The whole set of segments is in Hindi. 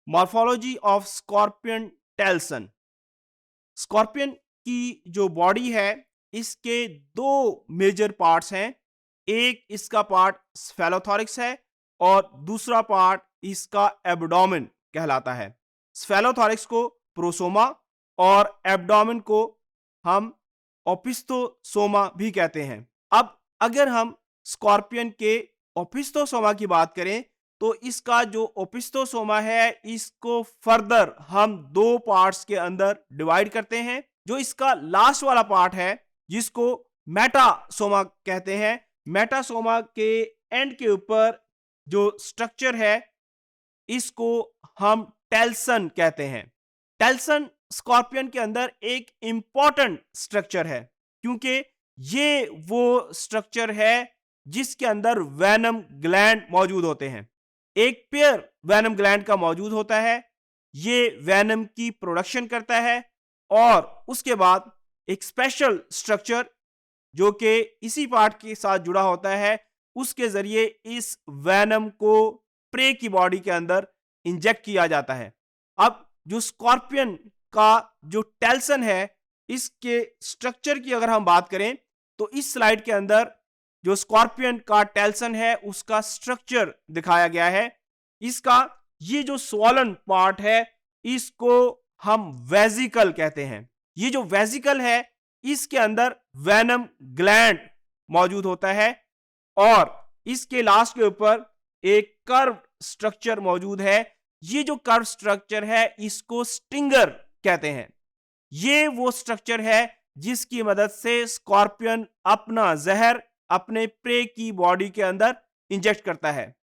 Morphology of scorpion telson. Scorpion की जो बॉडी है, इसके दो मेजर पार्ट्स हैं। एक इसका पार्ट स्फेलोथोरिक्स है और दूसरा पार्ट इसका एब्डोमेन कहलाता है। स्फेलोथोरिक्स को प्रोसोमा और एब्डोमेन को हम ओपिस्थोसोमा भी कहते हैं। अब अगर हम स्कॉर्पियन के ओपिस्थोसोमा की बात करें तो इसका जो ओपिस्थोसोमा है इसको फर्दर हम दो पार्ट्स के अंदर डिवाइड करते हैं। जो इसका लास्ट वाला पार्ट है जिसको मेटासोमा कहते हैं, मेटासोमा के एंड के ऊपर जो स्ट्रक्चर है इसको हम टेल्सन कहते हैं। टेल्सन स्कॉर्पियन के अंदर एक इंपॉर्टेंट स्ट्रक्चर है क्योंकि ये वो स्ट्रक्चर है जिसके अंदर वेनम ग्लैंड मौजूद होते हैं। एक पेयर वेनम ग्लैंड का मौजूद होता है, ये वेनम की प्रोडक्शन करता है और उसके बाद एक स्पेशल स्ट्रक्चर जो कि इसी पार्ट के साथ जुड़ा होता है, उसके जरिए इस वेनम को प्रे की बॉडी के अंदर इंजेक्ट किया जाता है। अब जो स्कॉर्पियन का जो टेल्सन है, इसके स्ट्रक्चर की अगर हम बात करें तो इस स्लाइड के अंदर जो स्कॉर्पियन का टेल्सन है उसका स्ट्रक्चर दिखाया गया है। इसका ये जो स्वॉलन पार्ट है इसको हम वेजिकल कहते हैं। ये जो वेजिकल है इसके अंदर वेनम ग्लैंड मौजूद होता है और इसके लास्ट के ऊपर एक कर्व स्ट्रक्चर मौजूद है। ये जो कर्व स्ट्रक्चर है इसको स्टिंगर कहते हैं। ये वो स्ट्रक्चर है जिसकी मदद से स्कॉर्पियन अपना जहर अपने प्रे की बॉडी के अंदर इंजेक्ट करता है।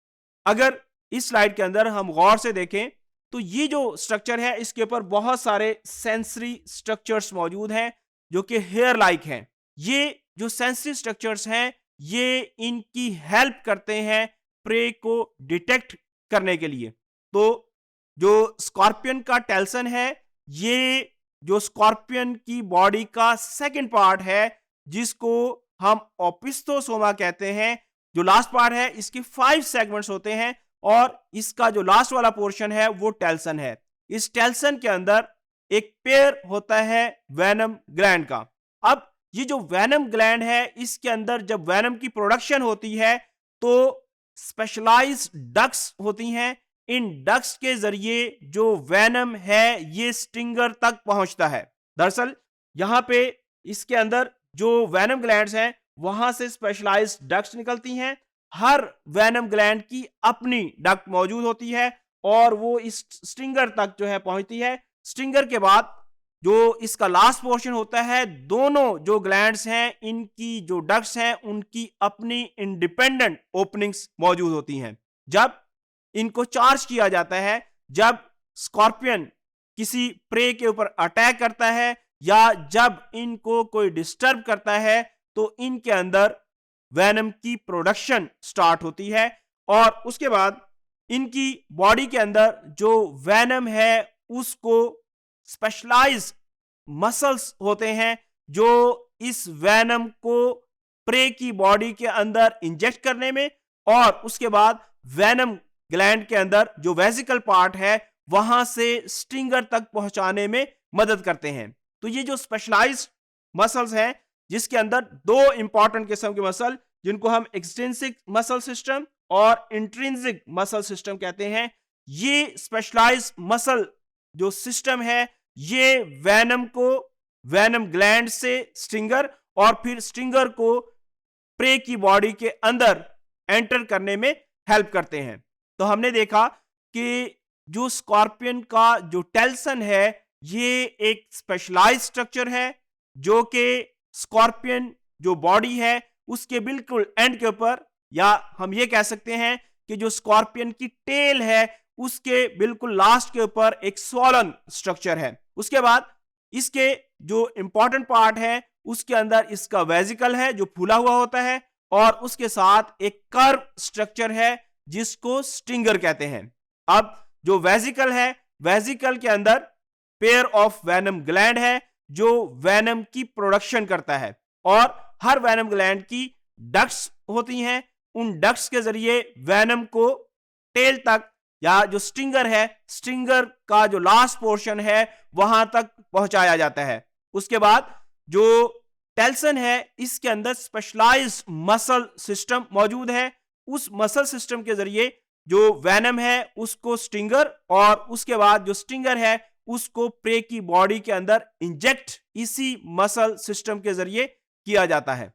अगर इस स्लाइड के अंदर हम गौर से देखें तो ये जो स्ट्रक्चर है इसके ऊपर बहुत सारे सेंसरी स्ट्रक्चर्स मौजूद हैं जो कि हेयर लाइक हैं। ये जो सेंसरी स्ट्रक्चर्स हैं ये इनकी हेल्प करते हैं प्रे को डिटेक्ट करने के लिए। तो जो स्कॉर्पियन का टेल्सन है ये जो स्कॉर्पियन की बॉडी का सेकंड पार्ट है जिसको हम ओपिस्थोसोमा कहते हैं। जो लास्ट पार्ट है इसके 5 सेगमेंट्स होते हैं और इसका जो लास्ट वाला पोर्शन है वो टेल्सन है। इस टेल्सन के अंदर एक पेयर होता है वेनम ग्लैंड का। अब ये जो वेनम ग्लैंड है इसके अंदर जब वेनम की प्रोडक्शन होती है तो स्पेशलाइज्ड डक्ट्स होती हैं। इन डक्ट्स के जरिए जो वेनम है ये स्टिंगर तक पहुंचता है। दरअसल यहां पे इसके अंदर जो वेनम ग्लैंड्स हैं वहां से स्पेशलाइज्ड डक्ट्स निकलती हैं। हर वेनम ग्लैंड की अपनी डक्ट मौजूद होती है और वो इस स्टिंगर तक जो है पहुंचती है। स्टिंगर के बाद जो इसका लास्ट पोर्शन होता है, दोनों जो ग्लैंड्स हैं इनकी जो डक्ट्स हैं उनकी अपनी इंडिपेंडेंट ओपनिंग्स मौजूद होती हैं। जब इनको चार्ज किया जाता है, जब स्कॉर्पियन किसी प्रे के ऊपर अटैक करता है या जब इनको कोई डिस्टर्ब करता है तो इनके अंदर वेनम की प्रोडक्शन स्टार्ट होती है और उसके बाद इनकी बॉडी के अंदर जो वेनम है उसको स्पेशलाइज्ड मसल्स होते हैं जो इस वेनम को प्रे की बॉडी के अंदर इंजेक्ट करने में और उसके बाद वेनम ग्लैंड के अंदर जो वेसिकल पार्ट है वहां से स्टिंगर तक पहुंचाने में मदद करते हैं। तो ये जो स्पेशलाइज्ड मसल्स हैं जिसके अंदर दो इंपॉर्टेंट किस्म के मसल जिनको हम एक्सट्रिंसिक मसल सिस्टम और इंट्रिंसिक मसल सिस्टम कहते हैं, ये स्पेशलाइज्ड मसल जो सिस्टम है ये वेनम को वेनम ग्लैंड से स्टिंगर और फिर स्टिंगर को प्रे की बॉडी के अंदर एंटर करने में हेल्प करते हैं। तो हमने देखा कि जो स्कॉर्पियन का जो टेल्सन है ये एक स्पेशलाइज्ड स्ट्रक्चर है जो कि स्कॉर्पियन जो बॉडी है उसके बिल्कुल एंड के ऊपर, या हम ये कह सकते हैं कि जो स्कॉर्पियन की टेल है उसके बिल्कुल लास्ट के ऊपर एक स्वॉलन स्ट्रक्चर है। उसके बाद इसके जो इंपॉर्टेंट पार्ट है उसके अंदर इसका वेजिकल है जो फूला हुआ होता है और उसके साथ एक कर्व स्ट्रक्चर है जिसको स्टिंगर कहते हैं। अब जो वेजिकल है, वेजिकल के अंदर पेयर ऑफ वेनम ग्लैंड है जो वेनम की प्रोडक्शन करता है और हर वेनम ग्लैंड की डक्ट्स होती हैं। उन डक्ट्स के जरिए वेनम को टेल तक या जो स्टिंगर है, स्टिंगर का जो लास्ट पोर्शन है वहां तक पहुंचाया जाता है। उसके बाद जो टेल्सन है इसके अंदर स्पेशलाइज्ड मसल सिस्टम मौजूद है। उस मसल सिस्टम के जरिए जो वेनम है उसको स्टिंगर और उसके बाद जो स्टिंगर है उसको प्रे की बॉडी के अंदर इंजेक्ट इसी मसल सिस्टम के जरिए किया जाता है।